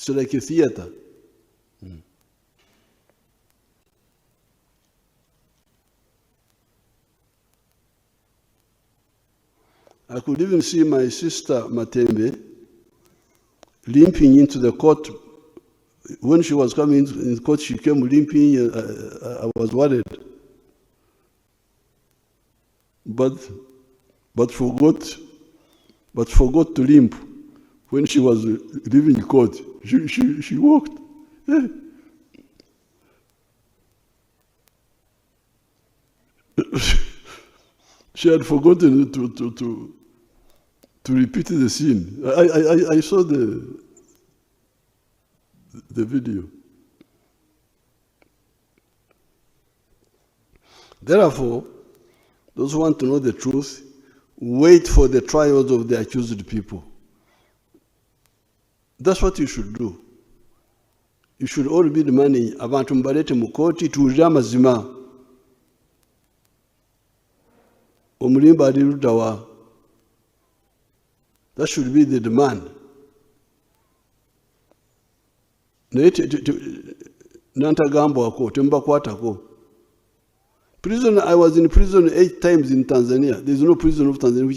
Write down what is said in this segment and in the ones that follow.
It's like a theater. I could even see my sister Matembe limping into the court. When she was coming in the court, she came limping. I was worried, but forgot to limp. When she was leaving court, she walked. She had forgotten to repeat the scene. I saw the video. Therefore, those who want to know the truth, wait for the trials of the accused people. That's what you should do. You should all be demanding abantu mbalete mu kooti tuwulire amazima. Omulimba ali ludda wa? That should be the demand. Naye nantagambwako tembakwatako. Prison, I was in prison 8 times in Tanzania. There is no prison of Tanzania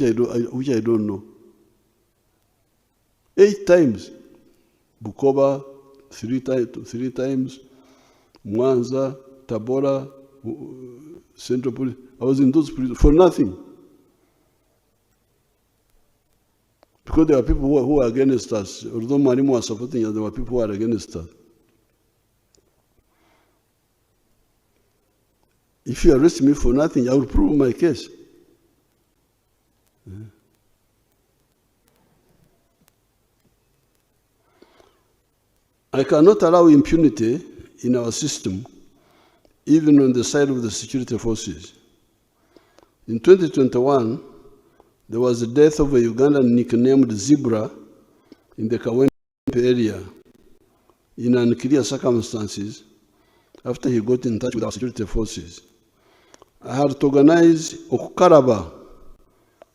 which I don't know. 8 times. Bukoba, 3 times. Mwanza, Tabora, Central Police. I was in those prisons for nothing. Because there were people who were against us. Although Marimu was supporting us, there were people who were against us. If you arrest me for nothing, I will prove my case. I cannot allow impunity in our system, even on the side of the security forces. In 2021, there was the death of a Ugandan nicknamed Zebra in the Kawempe area in unclear circumstances after he got in touch with our security forces. I had to organize Okukaraba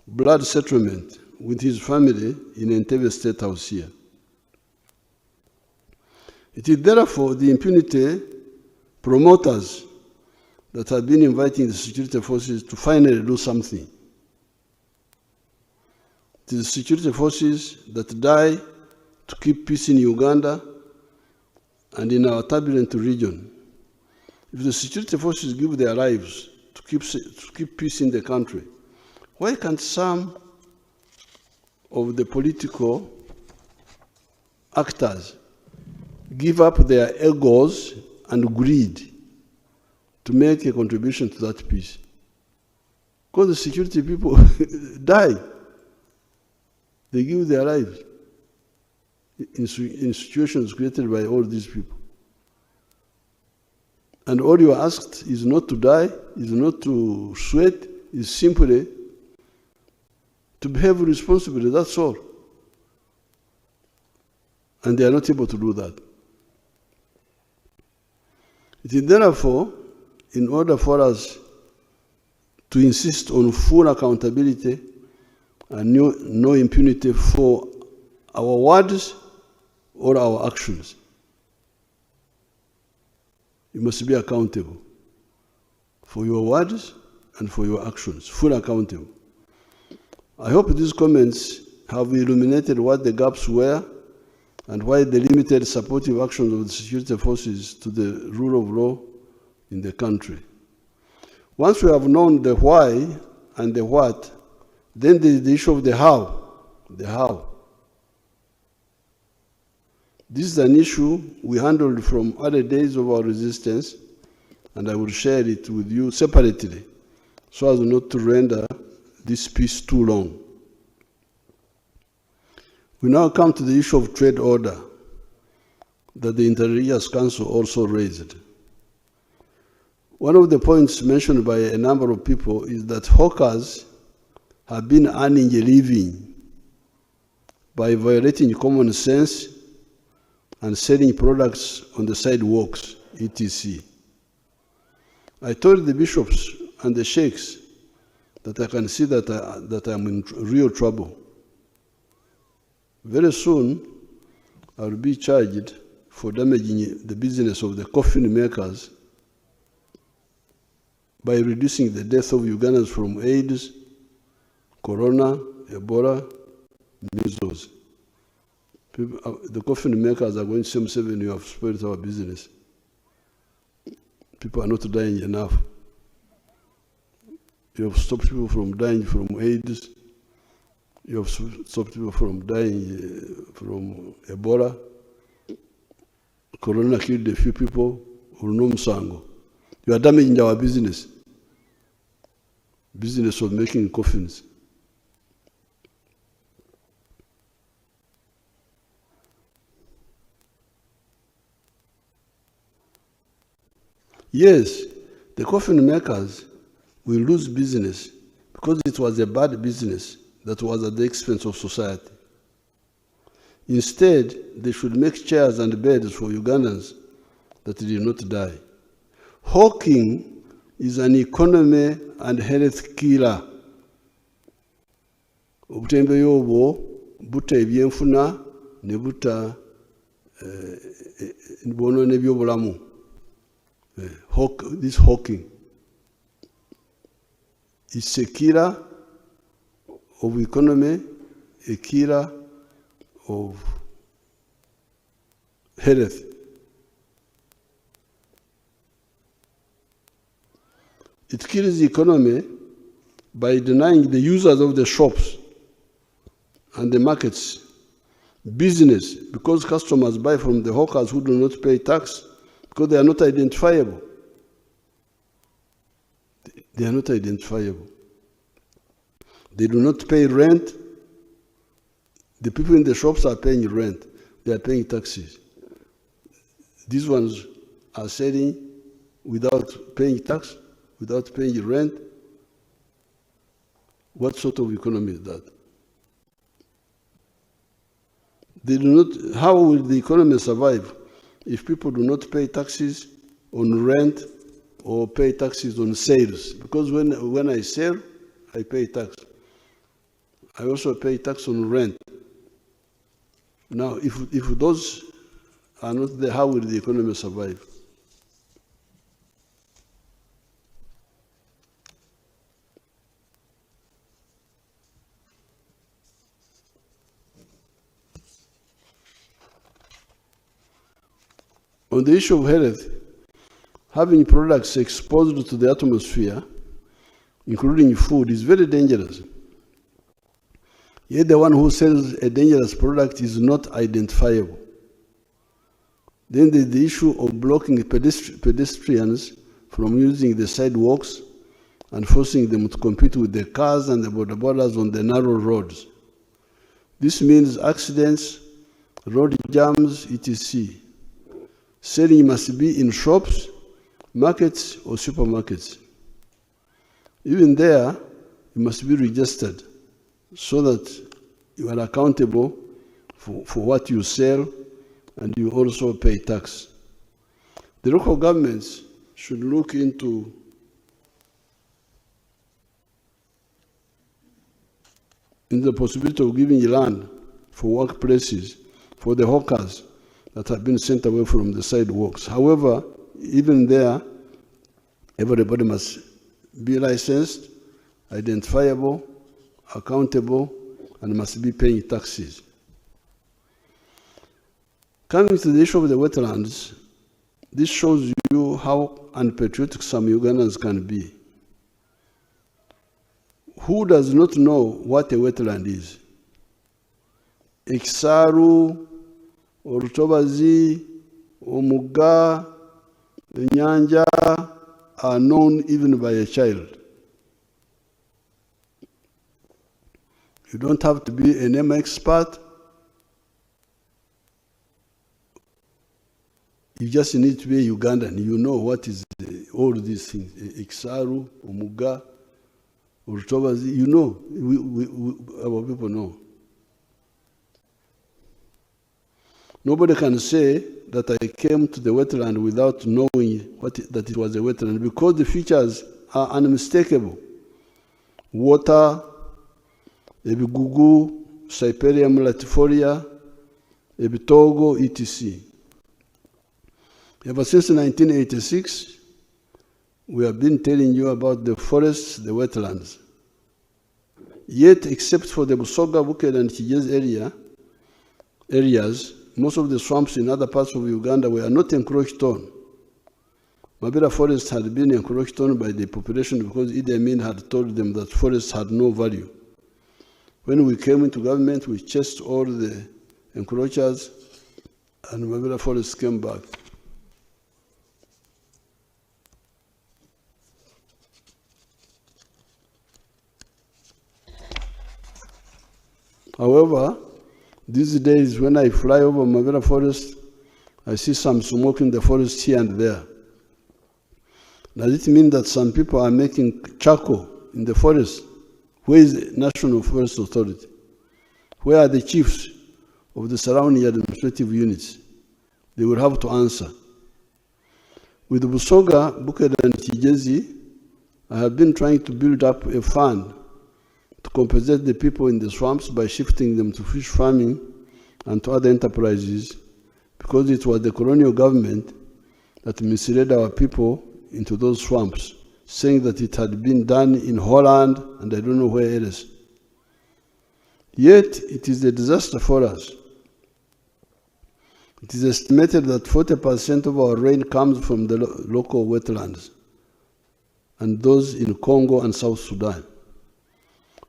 blood settlement with his family in Entebbe State House here. It is therefore the impunity promoters that have been inviting the security forces to finally do something. It is the security forces that die to keep peace in Uganda and in our turbulent region. If the security forces give their lives to keep peace in the country, why can't some of the political actors give up their egos and greed to make a contribution to that peace? Because the security people die. They give their lives in situations created by all these people. And all you are asked is not to die, is not to sweat, is simply to behave responsibly, that's all. And they are not able to do that. It is therefore, in order for us to insist on full accountability and no impunity for our words or our actions, you must be accountable for your words and for your actions, fully accountable. I hope these comments have illuminated what the gaps were and why the limited supportive actions of the security forces to the rule of law in the country. Once we have known the why and the what, then there is the issue of the how. The how. This is an issue we handled from early days of our resistance, and I will share it with you separately so as not to render this piece too long. We now come to the issue of trade order that the Inter-Religious Council also raised. One of the points mentioned by a number of people is that hawkers have been earning a living by violating common sense and selling products on the sidewalks, etc. I told the bishops and the sheikhs that I can see that I'm in real trouble. Very soon, I will be charged for damaging the business of the coffin makers by reducing the death of Ugandans from AIDS, Corona, Ebola, measles. The coffin makers are going to say, Museveni, you have spoiled our business. People are not dying enough. You have stopped people from dying from AIDS. You have stopped people from dying from Ebola. Corona killed a few people. You are damaging our business. Business of making coffins. Yes, the coffin makers will lose business because it was a bad business that was at the expense of society. Instead, they should make chairs and beds for Ugandans that did not die. Hawking is an economy and health killer. Obutembe yobo buta ebyenfuna ne buta bono nebyobulamu. This hawking is a killer of economy, a killer of health. It kills the economy by denying the users of the shops and the markets business, because customers buy from the hawkers who do not pay tax, because they are not identifiable. They are not identifiable. They do not pay rent. The people in the shops are paying rent. They are paying taxes. These ones are selling without paying tax, without paying rent. What sort of economy is that? They do not. How will the economy survive if people do not pay taxes on rent or pay taxes on sales? Because when I sell, I pay tax. I also pay tax on rent. Now, if those are not there, how will the economy survive? On the issue of health, having products exposed to the atmosphere, including food, is very dangerous. Yet the one who sells a dangerous product is not identifiable. Then there's the issue of blocking pedestrians from using the sidewalks and forcing them to compete with the cars and the bodabodas on the narrow roads. This means accidents, road jams, etc. Selling must be in shops, markets, or supermarkets. Even there, it must be registered so that you are accountable for what you sell and you also pay tax. The local governments should look into the possibility of giving land for workplaces for the hawkers that have been sent away from the sidewalks. However, even there, everybody must be licensed, identifiable, accountable, and must be paying taxes. Coming to the issue of the wetlands, this shows you how unpatriotic some Ugandans can be. Who does not know what a wetland is? Ekisaru, Orutobazi, Omuga, the Nyanja are known even by a child. You don't have to be a name expert. You just need to be a Ugandan. You know what is all these things. Iksaru, Omuga, Orutobazi. You know, our people know. Nobody can say that I came to the wetland without knowing that it was a wetland, because the features are unmistakable. Water, Ebigugu, Cyperium latifolia, Ebitogo, etc. Ever since 1986, we have been telling you about the forests, the wetlands. Yet, except for the Busoga, Buked, and Kigezi areas, most of the swamps in other parts of Uganda were not encroached on. Mabera forest had been encroached on by the population because Idi Amin had told them that forests had no value. When we came into government, we chased all the encroachers, and Mabera forest came back. However, these days when I fly over Mabera forest, I see some smoke in the forest here and there. Does it mean that some people are making charcoal in the forest? Where is the National Forest Authority? Where are the chiefs of the surrounding administrative units? They will have to answer. With Busoga, Buked, and Kigezi, I have been trying to build up a fund to compensate the people in the swamps by shifting them to fish farming and to other enterprises, because it was the colonial government that misled our people into those swamps, saying that it had been done in Holland and I don't know where else. Yet, it is a disaster for us. It is estimated that 40% of our rain comes from the local wetlands, and those in Congo and South Sudan.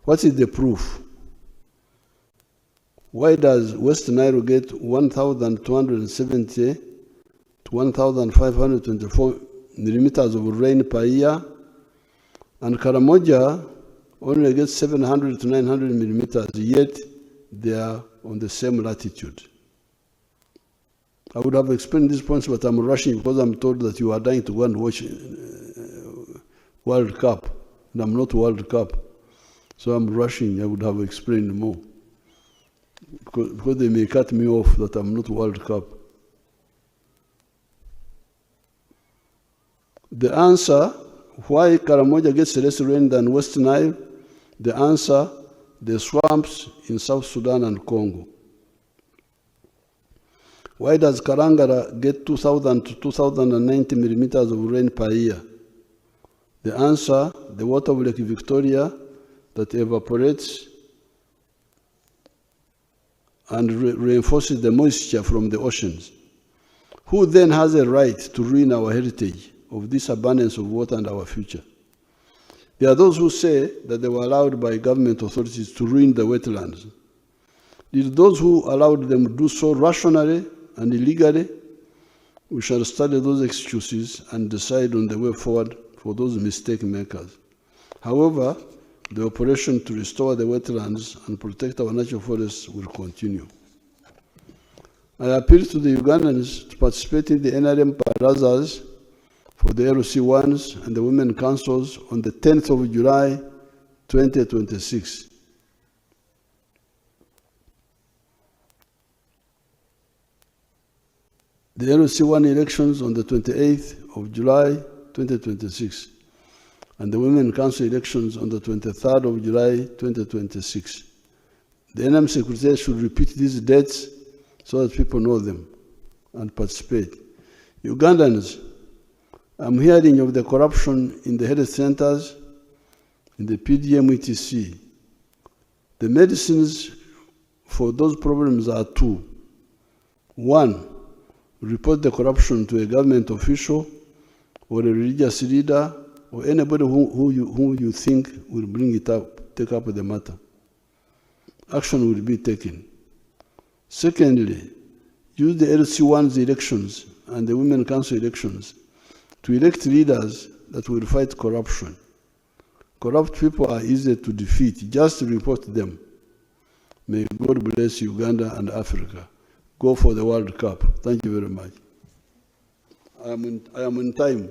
What is the proof? Why does West Nile get 1,270 to 1,524 millimeters of rain per year, and Karamoja only gets 700 to 900 millimeters, yet they are on the same latitude? I would have explained these points, but I'm rushing because I'm told that you are dying to go and watch World Cup, and I'm not World Cup. So I'm rushing. I would have explained more. Because they may cut me off that I'm not World Cup. The answer, why Karamoja gets less rain than West Nile, the answer, the swamps in South Sudan and Congo. Why does Karangara get 2,000 to 2,090 millimeters of rain per year? The answer, the water of Lake Victoria that evaporates and reinforces the moisture from the oceans. Who then has a right to ruin our heritage of this abundance of water and our future? There are those who say that they were allowed by government authorities to ruin the wetlands. Did those who allowed them do so rationally and illegally? We shall study those excuses and decide on the way forward for those mistake makers. However, the operation to restore the wetlands and protect our natural forests will continue. I appeal to the Ugandans to participate in the NRM barazas for the LC1s and the Women Councils on the 10th of July, 2026. The LC1 elections on the 28th of July, 2026. And the Women Council elections on the 23rd of July, 2026. The NM Secretary should repeat these dates so that people know them and participate. Ugandans, I'm hearing of the corruption in the health centers, in the PDM, etc. The medicines for those problems are two. One, report the corruption to a government official or a religious leader or anybody who you think will bring it up, take up the matter. Action will be taken. Secondly, use the LC1's elections and the Women Council elections to elect leaders that will fight corruption. Corrupt people are easy to defeat. Just report them. May God bless Uganda and Africa. Go for the World Cup. Thank you very much. I am in time.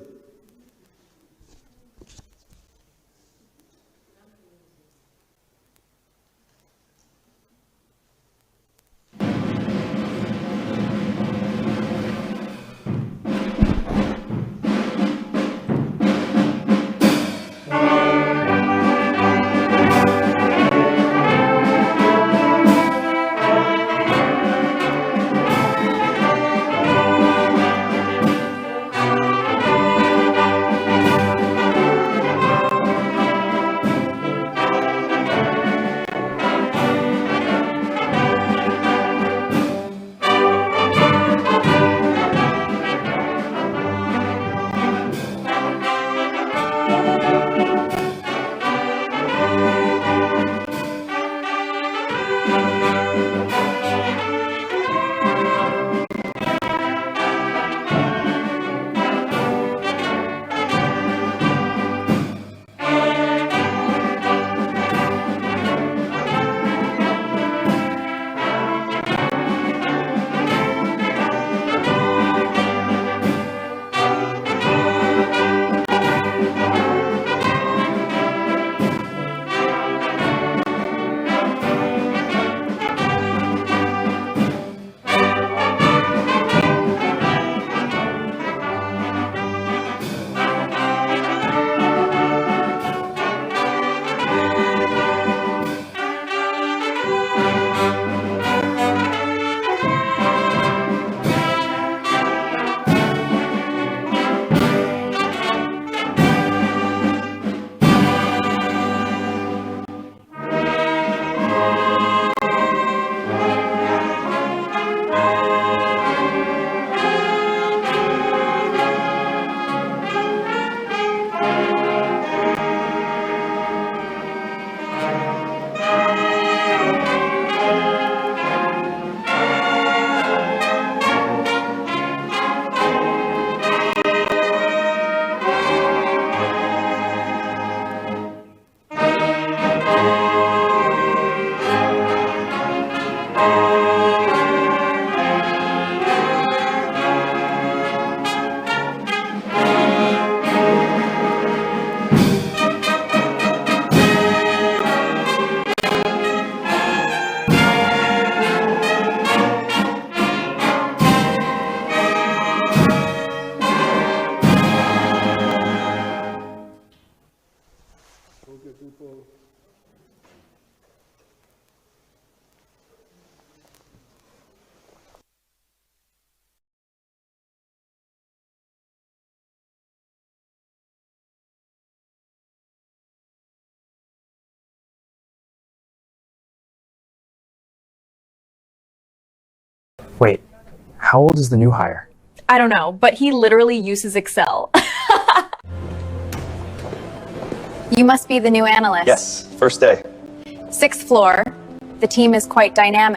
Wait, how old is the new hire? I don't know, but he literally uses Excel. You must be the new analyst. Yes, first day. 6th floor. The team is quite dynamic.